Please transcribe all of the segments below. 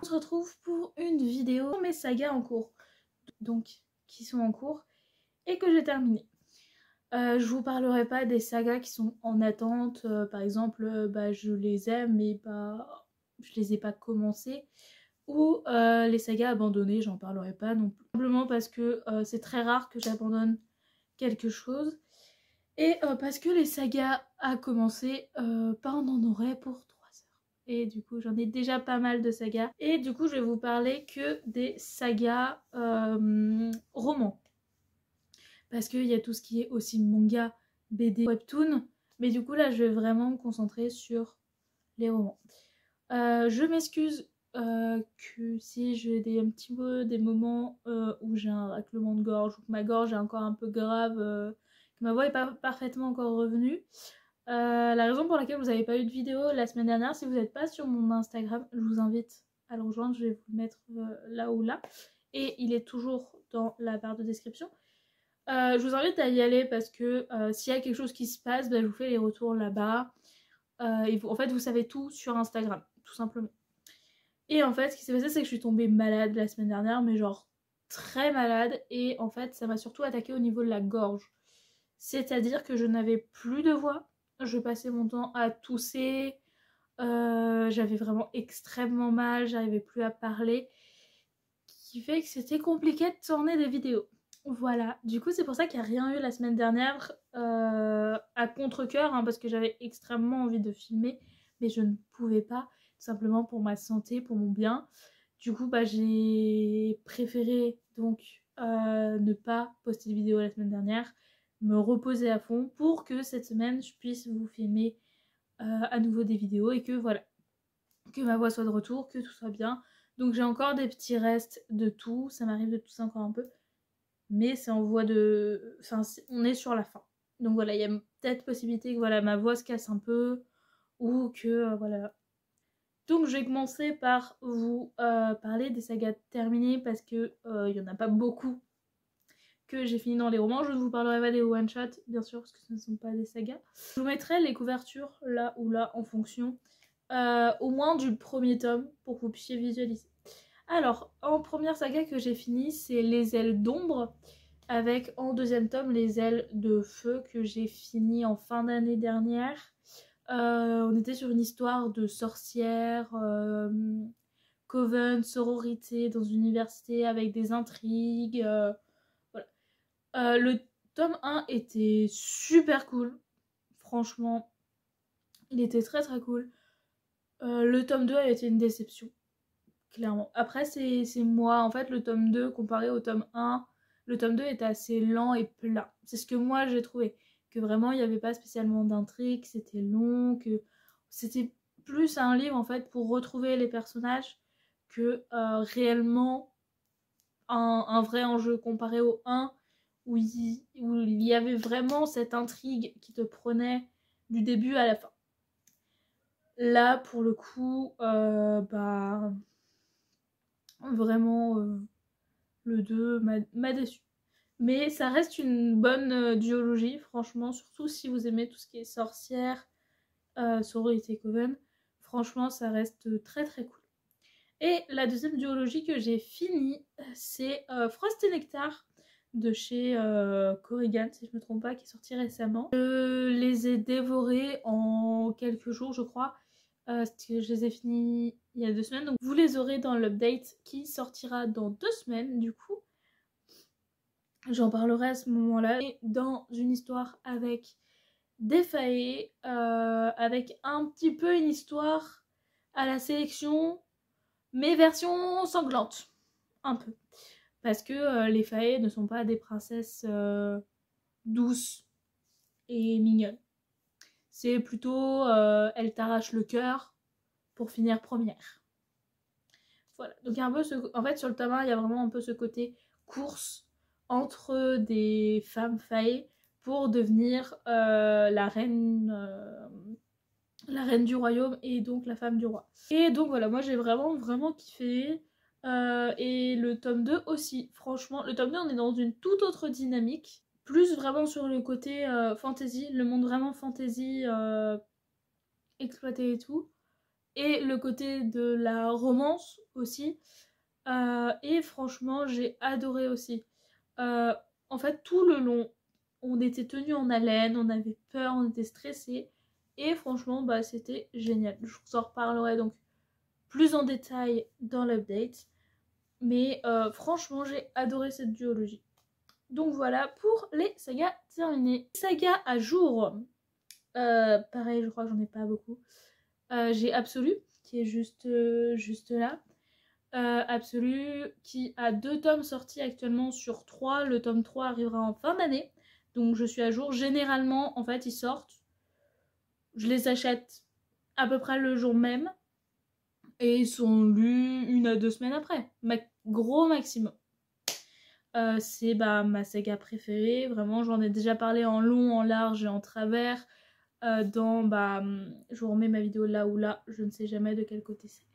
On se retrouve pour une vidéo sur mes sagas en cours, donc qui sont en cours et que j'ai terminé. Je vous parlerai pas des sagas qui sont en attente, par exemple je les aime mais je les ai pas commencées, ou les sagas abandonnées, j'en parlerai pas non plus. Simplement parce que c'est très rare que j'abandonne quelque chose, et parce que les sagas à commencer, on en aurait pour 3 heures. Et du coup j'en ai déjà pas mal de sagas, et du coup je vais vous parler que des sagas romans. Parce qu'il y a tout ce qui est aussi manga, BD, webtoon. Mais du coup là je vais vraiment me concentrer sur les romans. Je m'excuse que si j'ai un petit peu des moments où j'ai un raclement de gorge, ou que ma gorge est encore un peu grave, que ma voix n'est pas parfaitement encore revenue. La raison pour laquelle vous n'avez pas eu de vidéo la semaine dernière, si vous n'êtes pas sur mon Instagram, je vous invite à le rejoindre, je vais vous le mettre là ou là. Et il est toujours dans la barre de description. Je vous invite à y aller parce que s'il y a quelque chose qui se passe, je vous fais les retours là-bas. En fait, vous savez tout sur Instagram, tout simplement. Et en fait, ce qui s'est passé, c'est que je suis tombée malade la semaine dernière, mais genre très malade. Et en fait, ça m'a surtout attaqué au niveau de la gorge. C'est-à-dire que je n'avais plus de voix. Je passais mon temps à tousser. J'avais vraiment extrêmement mal. J'arrivais plus à parler. Ce qui fait que c'était compliqué de tourner des vidéos. Voilà, du coup c'est pour ça qu'il n'y a rien eu la semaine dernière, à contre-cœur, parce que j'avais extrêmement envie de filmer, mais je ne pouvais pas, tout simplement pour ma santé, pour mon bien. Du coup j'ai préféré donc ne pas poster de vidéo la semaine dernière, me reposer à fond pour que cette semaine je puisse vous filmer à nouveau des vidéos, et que voilà, que ma voix soit de retour, que tout soit bien. Donc j'ai encore des petits restes de tout, ça m'arrive de tousser encore un peu, mais c'est en voie de... Enfin, on est sur la fin. Donc voilà, il y a peut-être possibilité que voilà, ma voix se casse un peu, ou que voilà. Donc je vais commencer par vous parler des sagas terminées, parce que il y en a pas beaucoup que j'ai fini dans les romans. Je ne vous parlerai pas des one-shots, bien sûr, parce que ce ne sont pas des sagas. Je vous mettrai les couvertures là ou là en fonction, au moins du premier tome, pour que vous puissiez visualiser. Alors, en première saga que j'ai fini, c'est Les Ailes d'Ombre, avec en deuxième tome Les Ailes de Feu, que j'ai fini en fin d'année dernière. On était sur une histoire de sorcière, coven, sororité dans une université avec des intrigues. Voilà. Le tome 1 était super cool, franchement, il était très très cool. Le tome 2 a été une déception, clairement. Après, c'est moi. En fait, le tome 2, comparé au tome 1, le tome 2 était assez lent et plat. C'est ce que moi, j'ai trouvé. Que vraiment, il n'y avait pas spécialement d'intrigue, c'était long, que c'était plus un livre, en fait, pour retrouver les personnages que réellement un vrai enjeu, comparé au 1, où il y avait vraiment cette intrigue qui te prenait du début à la fin. Là, pour le coup, vraiment, le 2 m'a déçu. Mais ça reste une bonne duologie, franchement, surtout si vous aimez tout ce qui est sorcière, sororité coven. Franchement, ça reste très très cool. Et la deuxième duologie que j'ai finie, c'est Frost et Nectar de chez Corrigan, si je ne me trompe pas, qui est sorti récemment. Je les ai dévorés en quelques jours, je crois. Je les ai finis il y a 2 semaines, donc vous les aurez dans l'update qui sortira dans 2 semaines du coup. J'en parlerai à ce moment-là. Et dans une histoire avec des faées, avec un petit peu une histoire à la sélection, mais version sanglante, un peu. Parce que les faées ne sont pas des princesses douces et mignonnes. C'est plutôt elles t'arrachent le cœur pour finir première. Voilà. Donc il y a un peu en fait, sur le tome 1, il y a vraiment un peu ce côté course entre des femmes faées pour devenir la reine du royaume, et donc la femme du roi. Et donc voilà, moi j'ai vraiment kiffé. Et le tome 2 aussi, franchement. Le tome 2, on est dans une toute autre dynamique. Plus vraiment sur le côté fantasy, le monde vraiment fantasy exploité et tout. et le côté de la romance aussi. Et franchement, j'ai adoré aussi. En fait, tout le long, on était tenus en haleine, on avait peur, on était stressés. Et franchement, bah, c'était génial. Je vous en reparlerai donc plus en détail dans l'update. Mais franchement, j'ai adoré cette duologie. Donc voilà pour les sagas terminées. Sagas à jour. Pareil, je crois que j'en ai pas beaucoup. J'ai Absolu, qui est juste là. Absolu, qui a 2 tomes sortis actuellement sur 3. Le tome 3 arrivera en fin d'année. Donc je suis à jour. Généralement, en fait, ils sortent. Je les achète à peu près le jour même. Et ils sont lus 1 à 2 semaines après. Gros maximum. C'est ma saga préférée. Vraiment, j'en ai déjà parlé en long, en large et en travers. Je vous remets ma vidéo là ou là. Je ne sais jamais de quel côté c'est.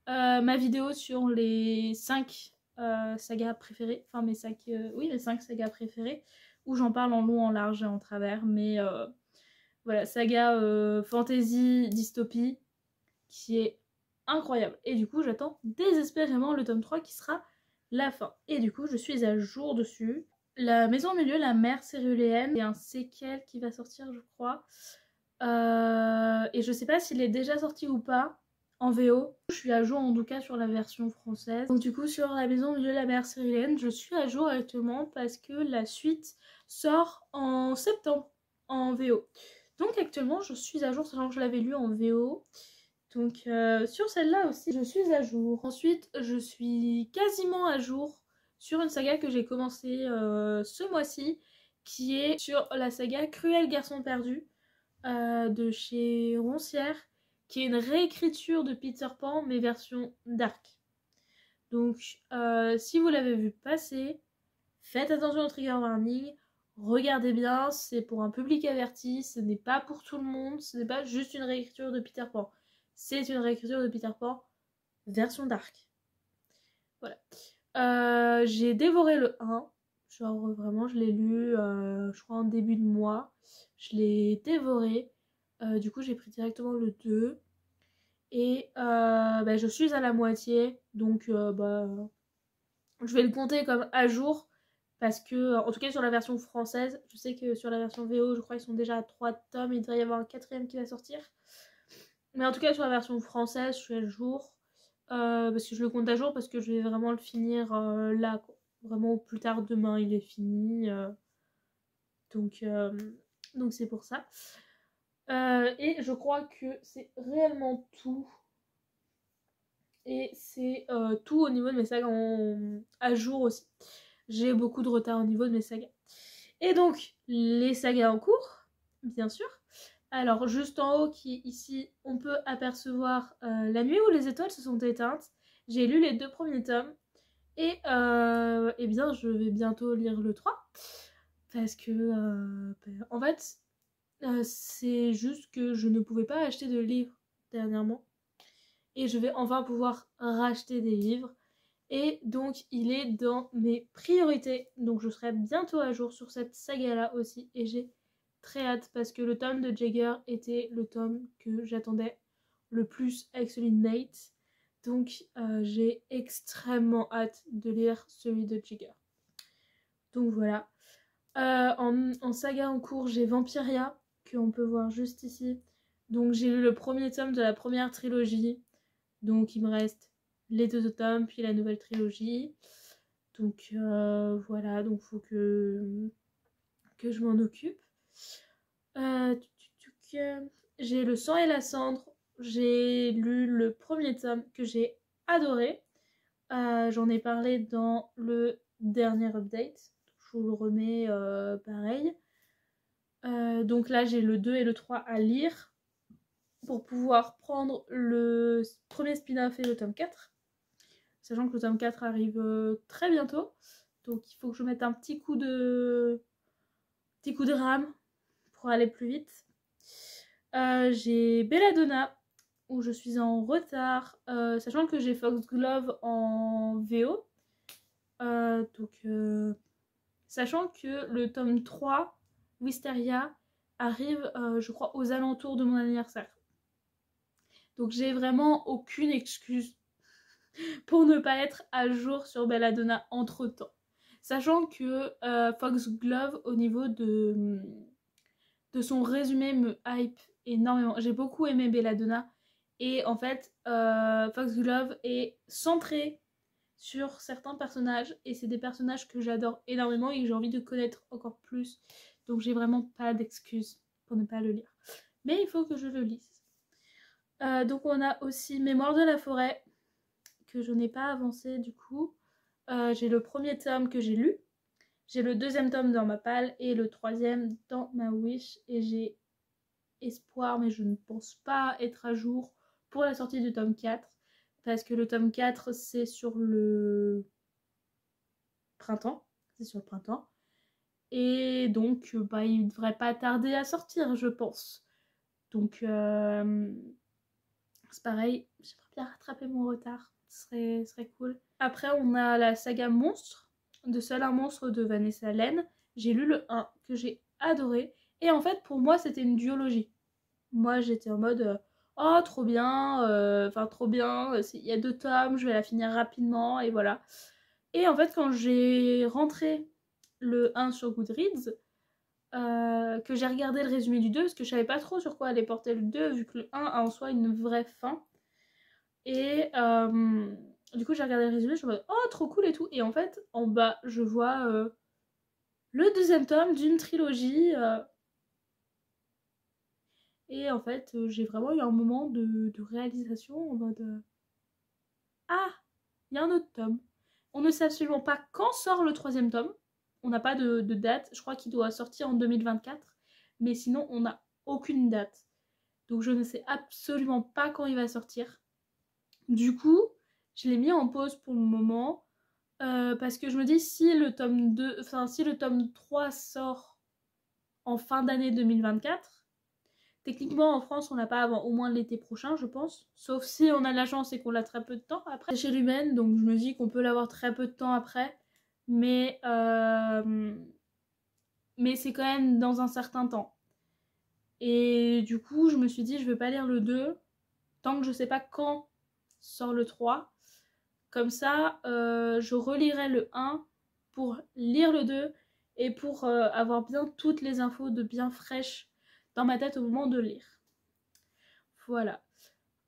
Ma vidéo sur les 5 sagas préférées, enfin mes 5 sagas préférées, où j'en parle en long, en large et en travers, mais voilà, saga fantasy, dystopie, qui est incroyable. Et du coup, j'attends désespérément le tome 3 qui sera la fin. Et du coup, je suis à jour dessus. La Maison au milieu, la mer céruléenne, il y a un séquel qui va sortir, je crois. Et je sais pas s'il est déjà sorti ou pas en VO. Je suis à jour en tout cas sur la version française. Donc du coup sur La Maison au milieu de la mer céruléenne, je suis à jour actuellement parce que la suite sort en septembre en VO. Donc actuellement je suis à jour, sachant que je l'avais lu en VO. Donc sur celle-là aussi je suis à jour. Ensuite je suis quasiment à jour sur une saga que j'ai commencé ce mois-ci, qui est sur la saga Cruel garçon perdu. De chez Roncière, qui est une réécriture de Peter Pan mais version dark. Donc si vous l'avez vu passer, faites attention au trigger warning, regardez bien, c'est pour un public averti, ce n'est pas pour tout le monde, ce n'est pas juste une réécriture de Peter Pan, c'est une réécriture de Peter Pan version dark. Voilà. J'ai dévoré le 1, genre vraiment je l'ai lu je crois en début de mois, je l'ai dévoré. Du coup j'ai pris directement le 2 et je suis à la moitié, donc je vais le compter comme à jour parce que en tout cas sur la version française, je sais que sur la version VO je crois qu'ils sont déjà à 3 tomes, il devrait y avoir un 4ème qui va sortir, mais en tout cas sur la version française je suis à jour. Parce que je le compte à jour parce que je vais vraiment le finir là quoi. Vraiment au plus tard demain il est fini, donc c'est pour ça. Et je crois que c'est réellement tout, et c'est tout au niveau de mes sagas à jour aussi. J'ai beaucoup de retard au niveau de mes sagas. Et donc les sagas en cours, bien sûr. Alors juste en haut, qui ici, on peut apercevoir La nuit où les étoiles se sont éteintes. J'ai lu les 2 premiers tomes. Et eh bien, je vais bientôt lire le 3. Parce que, en fait, c'est juste que je ne pouvais pas acheter de livres dernièrement. Et je vais enfin pouvoir racheter des livres. Et donc, il est dans mes priorités. Donc, je serai bientôt à jour sur cette saga-là aussi. Et j'ai très hâte parce que le tome de Jagger était le tome que j'attendais le plus avec celui de Nate. Donc j'ai extrêmement hâte de lire celui de Jagger. Donc voilà. En saga en cours, j'ai Vampiria, qu'on peut voir juste ici. Donc j'ai lu le premier tome de la première trilogie. Donc il me reste les 2 tomes, puis la nouvelle trilogie. Donc voilà, donc faut que je m'en occupe. J'ai Le sang et la cendre. J'ai lu le premier tome que j'ai adoré. J'en ai parlé dans le dernier update. Je vous le remets pareil. Donc là, j'ai le 2 et le 3 à lire pour pouvoir prendre le premier spin-off et le tome 4. Sachant que le tome 4 arrive très bientôt. Donc il faut que je mette un petit coup de rame pour aller plus vite. J'ai Belladonna, où je suis en retard, sachant que j'ai Foxglove en VO. Sachant que le tome 3, Wisteria, arrive, je crois, aux alentours de mon anniversaire. Donc j'ai vraiment aucune excuse pour ne pas être à jour sur Belladonna entre temps. Sachant que Foxglove au niveau de son résumé me hype énormément. J'ai beaucoup aimé Belladonna et en fait Foxglove est centré sur certains personnages et c'est des personnages que j'adore énormément et que j'ai envie de connaître encore plus. Donc j'ai vraiment pas d'excuses pour ne pas le lire. Mais il faut que je le lise. Donc on a aussi Mémoire de la forêt que je n'ai pas avancé du coup. J'ai le premier tome que j'ai lu. J'ai le deuxième tome dans ma palle et le troisième dans ma wish. Et j'ai espoir, mais je ne pense pas être à jour pour la sortie du tome 4. Parce que le tome 4, c'est sur le printemps. C'est sur le printemps. Et donc, il ne devrait pas tarder à sortir, je pense. Donc, c'est pareil. J'aimerais bien rattraper mon retard. Ce serait cool. Après, on a la saga Monstre, de Seul un monstre de Vanessa Len. J'ai lu le 1, que j'ai adoré. Et en fait, pour moi, c'était une duologie. Moi, j'étais en mode... oh, trop bien, trop bien, il y a 2 tomes, je vais la finir rapidement, et voilà. Et en fait, quand j'ai rentré le 1 sur Goodreads, que j'ai regardé le résumé du 2, parce que je savais pas trop sur quoi allait porter le 2, vu que le 1 a en soi une vraie fin. Et du coup, j'ai regardé le résumé, je me dis, oh, trop cool et tout. Et en fait, en bas, je vois le deuxième tome d'une trilogie. Et en fait, j'ai vraiment eu un moment de réalisation en mode ah, il y a un autre tome. On ne sait absolument pas quand sort le troisième tome. On n'a pas de date. Je crois qu'il doit sortir en 2024. Mais sinon, on n'a aucune date. Donc je ne sais absolument pas quand il va sortir. Du coup, je l'ai mis en pause pour le moment. Parce que je me dis, si le tome 3 sort en fin d'année 2024, techniquement, en France, on l'a pas avant au moins l'été prochain, je pense. Sauf si on a de la chance et qu'on l'a très peu de temps après. C'est chez Lumen, donc je me dis qu'on peut l'avoir très peu de temps après. Mais c'est quand même dans un certain temps. Et du coup, je me suis dit, je vais pas lire le 2 tant que je sais pas quand sort le 3. Comme ça, je relirai le 1 pour lire le 2 et pour avoir bien toutes les infos de bien fraîches dans ma tête au moment de lire. Voilà.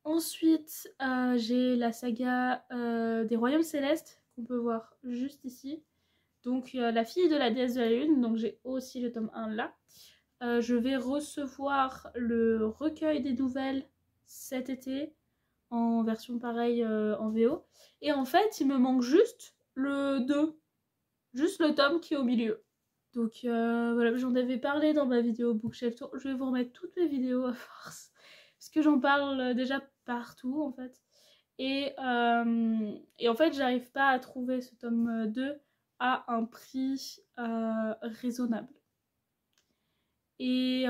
Ensuite, j'ai la saga des Royaumes Célestes qu'on peut voir juste ici. Donc, la fille de la déesse de la lune. Donc, j'ai aussi le tome 1 là. Je vais recevoir le recueil des nouvelles cet été en version pareille en VO. Et en fait, il me manque juste le 2. Juste le tome qui est au milieu. Donc voilà, j'en avais parlé dans ma vidéo Bookshelf Tour. Je vais vous remettre toutes mes vidéos à force. Parce que j'en parle déjà partout en fait. Et en fait, j'arrive pas à trouver ce tome 2 à un prix raisonnable. Et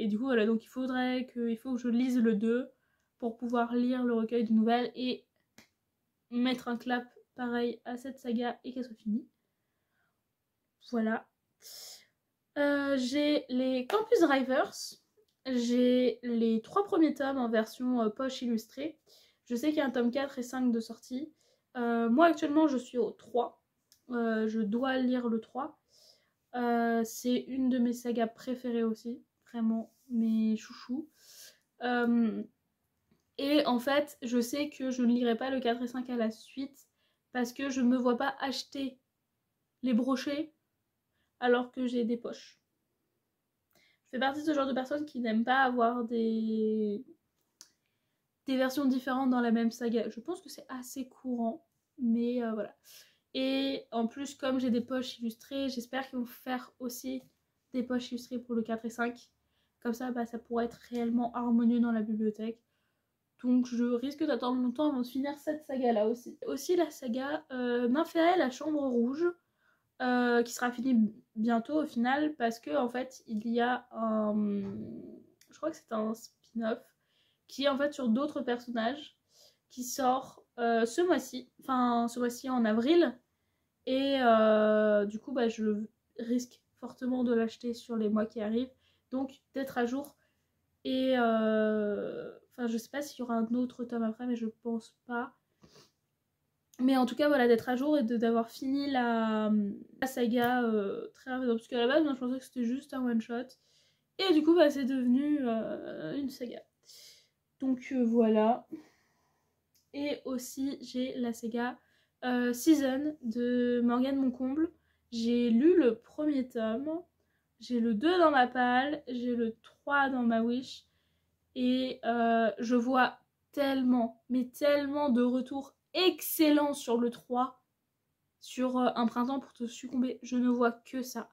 du coup, voilà, donc il faut que je lise le 2 pour pouvoir lire le recueil de nouvelles et mettre un clap pareil à cette saga et qu'elle soit finie. Voilà. J'ai les Campus Drivers. J'ai les 3 premiers tomes en version poche illustrée. Je sais qu'il y a un tome 4 et 5 de sortie. Moi actuellement je suis au 3. Je dois lire le 3. C'est une de mes sagas préférées aussi. Vraiment mes chouchous. Et en fait je sais que je ne lirai pas le 4 et 5 à la suite. Parce que je ne me vois pas acheter les brochets alors que j'ai des poches. Je fais partie de ce genre de personnes qui n'aiment pas avoir des versions différentes dans la même saga. Je pense que c'est assez courant, mais voilà. Et en plus, comme j'ai des poches illustrées, j'espère qu'ils vont faire aussi des poches illustrées pour le 4 et 5. Comme ça, ça pourrait être réellement harmonieux dans la bibliothèque. Donc je risque d'attendre longtemps avant de finir cette saga-là aussi. Aussi la saga Nymphéa, la chambre rouge. Qui sera fini bientôt au final parce que en fait il y a un... je crois que c'est un spin-off qui est en fait sur d'autres personnages qui sort ce mois-ci en avril et du coup je risque fortement de l'acheter sur les mois qui arrivent donc d'être à jour et Enfin, je sais pas s'il y aura un autre tome après, mais je pense pas. Mais en tout cas, voilà, d'être à jour et d'avoir fini la saga très rapidement. Parce qu'à la base, moi, je pensais que c'était juste un one-shot. Et du coup, bah, c'est devenu une saga. Donc voilà. Et aussi, j'ai la saga Season de Morgane Moncomble. J'ai lu le premier tome. J'ai le 2 dans ma palle. J'ai le 3 dans ma wish. Et je vois tellement, mais tellement de retours excellents sur le 3, sur Un printemps pour te succomber. Je ne vois que ça.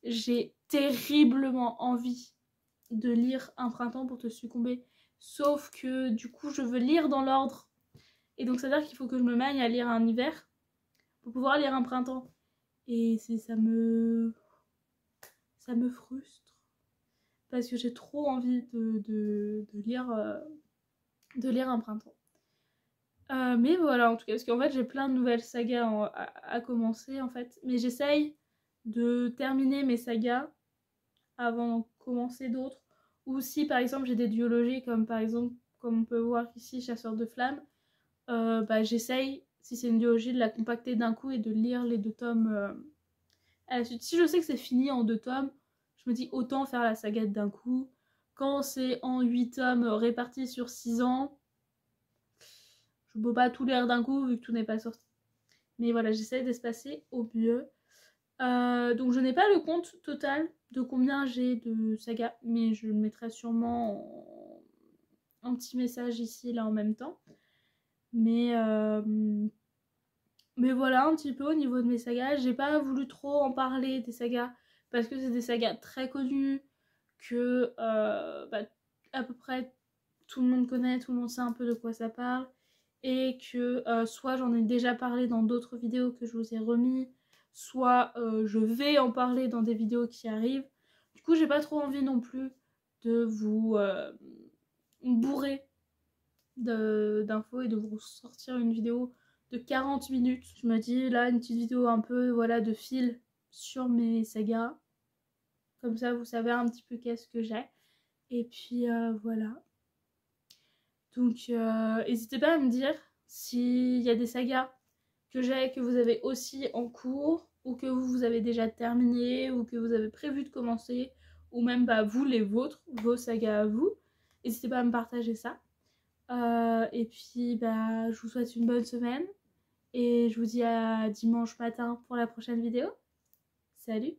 J'ai terriblement envie de lire Un printemps pour te succomber. Sauf que du coup, je veux lire dans l'ordre. Et donc, ça veut dire qu'il faut que je me mène à lire un hiver pour pouvoir lire un printemps. Et ça me frustre. Parce que j'ai trop envie de lire un printemps. Mais voilà, en tout cas, parce qu'en fait, j'ai plein de nouvelles sagas à commencer, en fait. Mais j'essaye de terminer mes sagas avant de commencer d'autres. Ou si, par exemple, j'ai des duologies, comme par exemple, comme on peut voir ici, Chasseur de Flammes, bah, j'essaye, si c'est une duologie, de la compacter d'un coup et de lire les 2 tomes à la suite. Si je sais que c'est fini en 2 tomes, je me dis autant faire la saga d'un coup. Quand c'est en 8 tomes répartis sur 6 ans, je peux pas tout lire d'un coup vu que tout n'est pas sorti. Mais voilà, j'essaie d'espacer au mieux. Donc je n'ai pas le compte total de combien j'ai de sagas, mais je le mettrai sûrement en petit message ici, là, en même temps. Mais voilà, un petit peu au niveau de mes sagas. J'ai pas voulu trop en parler des sagas, parce que c'est des sagas très connues, que bah, à peu près tout le monde connaît, tout le monde sait un peu de quoi ça parle. Et que soit j'en ai déjà parlé dans d'autres vidéos que je vous ai remis, soit je vais en parler dans des vidéos qui arrivent. Du coup, j'ai pas trop envie non plus de vous bourrer d'infos et de vous sortir une vidéo de 40 minutes. Je me dis là, une petite vidéo un peu voilà, de fil sur mes sagas. Comme ça, vous savez un petit peu qu'est-ce que j'ai. Et puis voilà. Donc n'hésitez pas à me dire s'il y a des sagas que j'ai, que vous avez aussi en cours, ou que vous avez déjà terminé, ou que vous avez prévu de commencer, ou même bah, vous, les vôtres, vos sagas à vous. N'hésitez pas à me partager ça. Et puis bah, je vous souhaite une bonne semaine, et je vous dis à dimanche matin pour la prochaine vidéo. Salut!